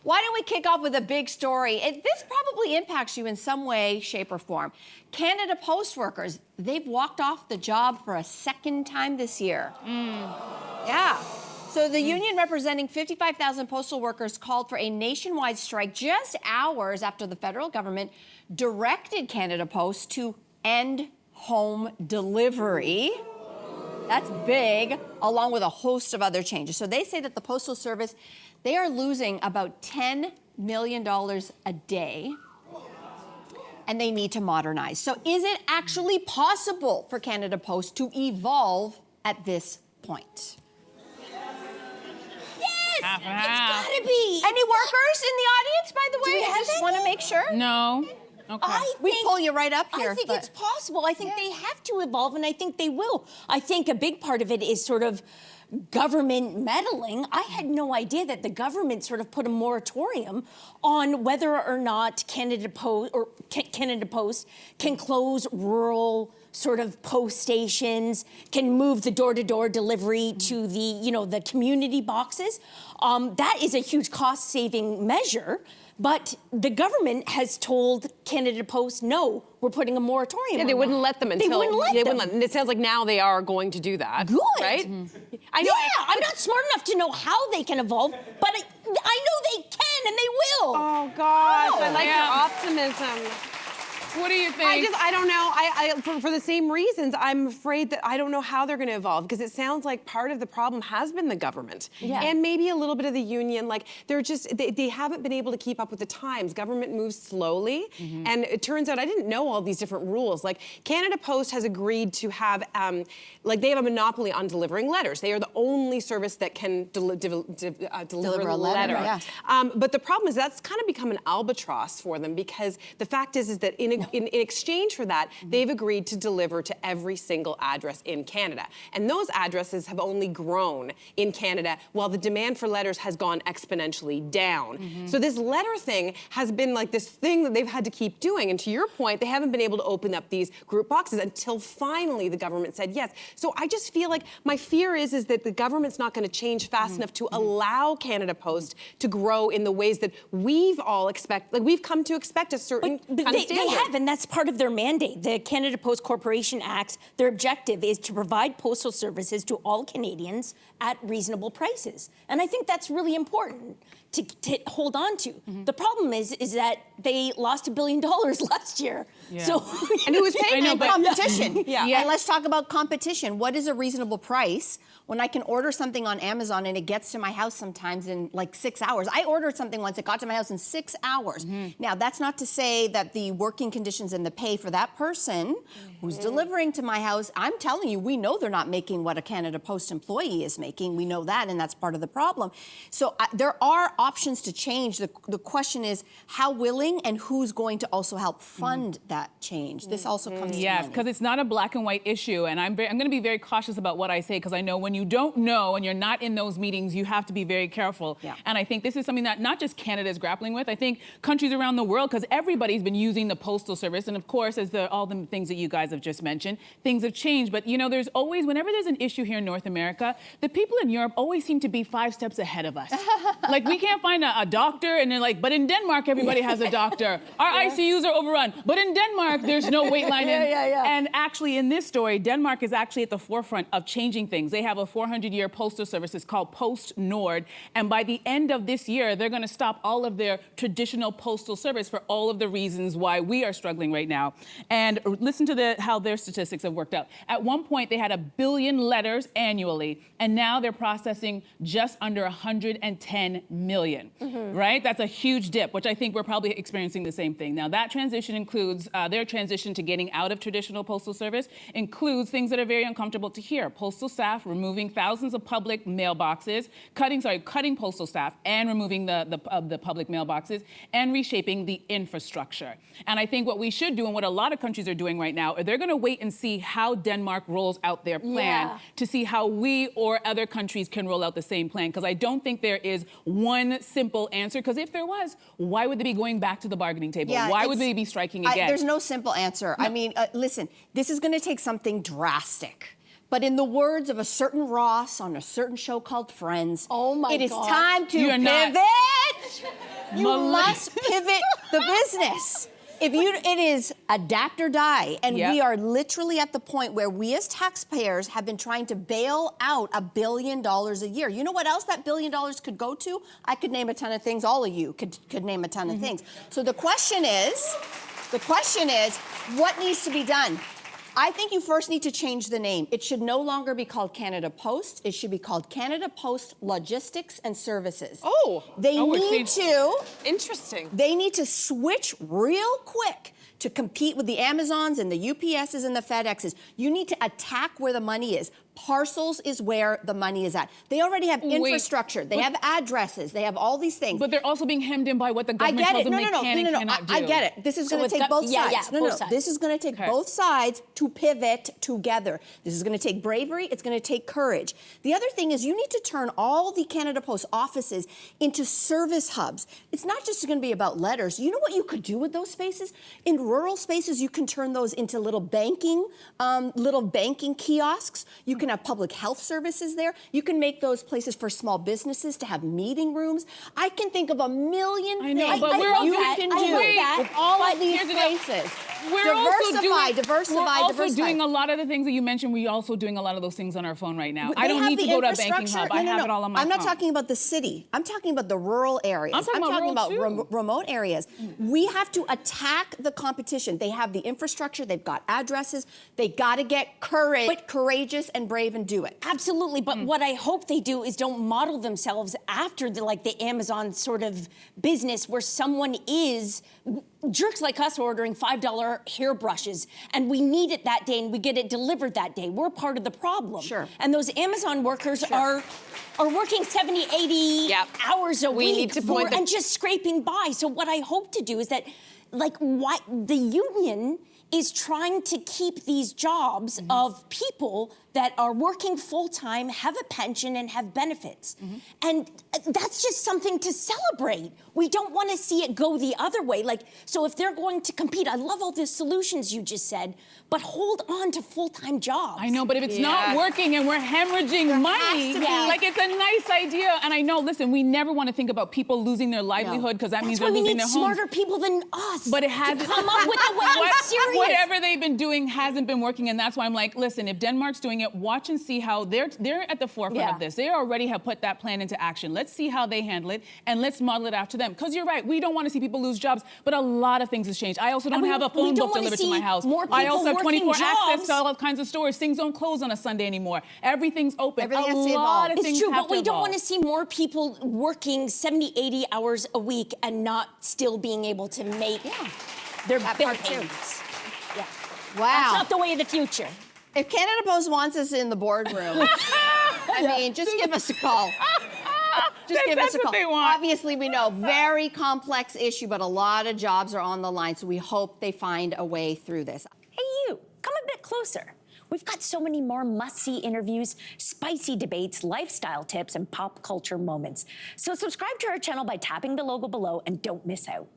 Why don't we kick off with a big story? This probably impacts you in some way, shape, or form. Canada Post workers, they've walked off the job for a second time this year. Yeah. So the union representing 55,000 postal workers called for a nationwide strike just hours after the federal government directed Canada Post to end home delivery. That's big, along with a host of other changes. So they say that the Postal Service, they are losing about $10 million a day, and they need to modernize. So is it actually possible for Canada Post to evolve at this point? Yes, it's gotta be. Any workers in the audience, by the way? Do we have I just want to make sure. No. Okay. We pull you right up here. I think it's possible. I think they have to evolve, and I think they will. I think a big part of it is sort of government meddling. I had no idea that the government sort of put a moratorium on whether or not Canada Post can close rural sort of post stations, can move the door-to-door delivery to the community boxes. That is a huge cost-saving measure. But the government has told Canada Post, no, we're putting a moratorium on they wouldn't let them until... They wouldn't let them. And it sounds like now they are going to do that. Good. Right? I know. Yeah, I'm not smart enough to know how they can evolve, but I know they can and they will. Oh, gosh. I like your optimism. What do you think? I don't know. For the same reasons, I'm afraid that I don't know how they're going to evolve, because it sounds like part of the problem has been the government and maybe a little bit of the union. Like they haven't been able to keep up with the times. Government moves slowly, and it turns out I didn't know all these different rules. Like Canada Post has agreed to have, they have a monopoly on delivering letters. They are the only service that can deliver a letter. Yeah. But the problem is that's kind of become an albatross for them, because the fact is that in exchange for that, they've agreed to deliver to every single address in Canada. And those addresses have only grown in Canada while the demand for letters has gone exponentially down. So this letter thing has been like this thing that they've had to keep doing. And to your point, they haven't been able to open up these group boxes until finally the government said yes. So I just feel like my fear is that the government's not going to change fast enough to allow Canada Post to grow in the ways that we've all we've come to expect a certain kind of standard. They have, and that's part of their mandate. The Canada Post Corporation Act, their objective is to provide postal services to all Canadians at reasonable prices. And I think that's really important to hold on to. The problem is that they lost $1 billion last year. So, and who was paying and competition. And let's talk about competition. What is a reasonable price when I can order something on Amazon and it gets to my house sometimes in like 6 hours? I ordered something once, it got to my house in 6 hours. Now, that's not to say that the working conditions and the pay for that person who's delivering to my house, I'm telling you, we know they're not making what a Canada Post employee is making. We know that, and that's part of the problem. So there are options to change. The question is how willing and who's going to also help fund that change. This also comes to Yes, money. because it's not a black and white issue, and I'm going to be very cautious about what I say, because I know when you don't know and you're not in those meetings, you have to be very careful. And I think this is something that not just Canada is grappling with. I think countries around the world, because everybody's been using the Postal Service, and of course, as all the things that you guys have just mentioned, things have changed. But you know, there's always, whenever there's an issue here in North America, the people in Europe always seem to be 5 steps ahead of us. Like, we can't find a doctor, and they're like, but in Denmark, everybody has a doctor. Our ICUs are overrun, but in Denmark, there's no wait line. And actually, in this story, Denmark is actually at the forefront of changing things. They have a 400-year postal service. It's called Post Nord, and by the end of this year, they're going to stop all of their traditional postal service for all of the reasons why we are struggling right now. And listen to how their statistics have worked out. At one point, they had 1 billion letters annually, and now they're processing just under 110 million, right? That's a huge dip, which I think we're probably experiencing the same thing. Now, that transition includes, their transition to getting out of traditional postal service includes things that are very uncomfortable to hear. Postal staff removing thousands of public mailboxes, cutting postal staff and removing the public mailboxes, and reshaping the infrastructure. And I think what we should do, and what a lot of countries are doing right now, they're going to wait and see how Denmark rolls out their plan to see how we or other countries can roll out the same plan. Because I don't think there is one simple answer. Because if there was, why would they be going back to the bargaining table? Why would they be striking again? There's no simple answer. No. I mean, listen, this is going to take something drastic. But in the words of a certain Ross on a certain show called Friends, it is time to pivot. You must pivot the business. It is adapt or die, and we are literally at the point where we as taxpayers have been trying to bail out $1 billion a year. You know what else that $1 billion could go to? I could name a ton of things. All of you could name a ton of things. So the question is, what needs to be done? I think you first need to change the name. It should no longer be called Canada Post. It should be called Canada Post Logistics and Services. Oh. They need to. Interesting. They need to switch real quick to compete with the Amazons and the UPSs and the FedExes. You need to attack where the money is. Parcels is where the money is at. They already have infrastructure. They have addresses. They have all these things. But they're also being hemmed in by what the government tells them they can and cannot do. I get it. This is going to take both sides. This is going to take both sides to pivot together. This is going to take bravery. It's going to take courage. The other thing is you need to turn all the Canada Post offices into service hubs. It's not just going to be about letters. You know what you could do with those spaces? In rural spaces, you can turn those into little banking kiosks. You can have public health services there. You can make those places for small businesses to have meeting rooms. I can think of a million things but we're also, you can do with all of these places. We're Diversify. doing a lot of the things that you mentioned. We're also doing a lot of those things on our phone right now. I don't need to go to a banking hub. I have it all on my phone. I'm not talking about the city. I'm talking about the rural areas. I'm talking about remote areas. We have to attack the competition. They have the infrastructure. They've got addresses. They got to get courageous and brave and do it. Absolutely. But what I hope they do is don't model themselves after the Amazon sort of business where someone is. Jerks like us are ordering $5 hairbrushes, and we need it that day, and we get it delivered that day. We're part of the problem. Sure. And those Amazon workers are working 70, 80 hours a week and just scraping by. So what I hope to do is that, why the union is trying to keep these jobs of people that are working full-time, have a pension, and have benefits. And that's just something to celebrate. We don't want to see it go the other way. So if they're going to compete, I love all the solutions you just said, but hold on to full-time jobs. I know, but if it's not working and we're hemorrhaging money, it's a nice idea. And I know, listen, we never want to think about people losing their livelihood because that means they're losing their homes. That's why we need smarter people than us. But it hasn't come up with a way. I'm serious. Whatever they've been doing hasn't been working, and that's why I'm like, listen, if Denmark's doing it, watch and see how they're at the forefront of this. They already have put that plan into action. Let's see how they handle it, and let's model it after them. Because you're right, we don't want to see people lose jobs, but a lot of things have changed. I also don't have a phone book delivered to my house. I also have 24 access to all kinds of stores. Things don't close on a Sunday anymore. Everything's open. Everything has to evolve. It's true, but we don't want to see more people working 70, 80 hours a week and not still being able to make their bill payments. Wow. That's not the way of the future. If Canada Post wants us in the boardroom, just give us a call. Just give us a call. They want. Obviously, we know, very complex issue, but a lot of jobs are on the line, so we hope they find a way through this. Hey, you, come a bit closer. We've got so many more must-see interviews, spicy debates, lifestyle tips, and pop culture moments. So subscribe to our channel by tapping the logo below and don't miss out.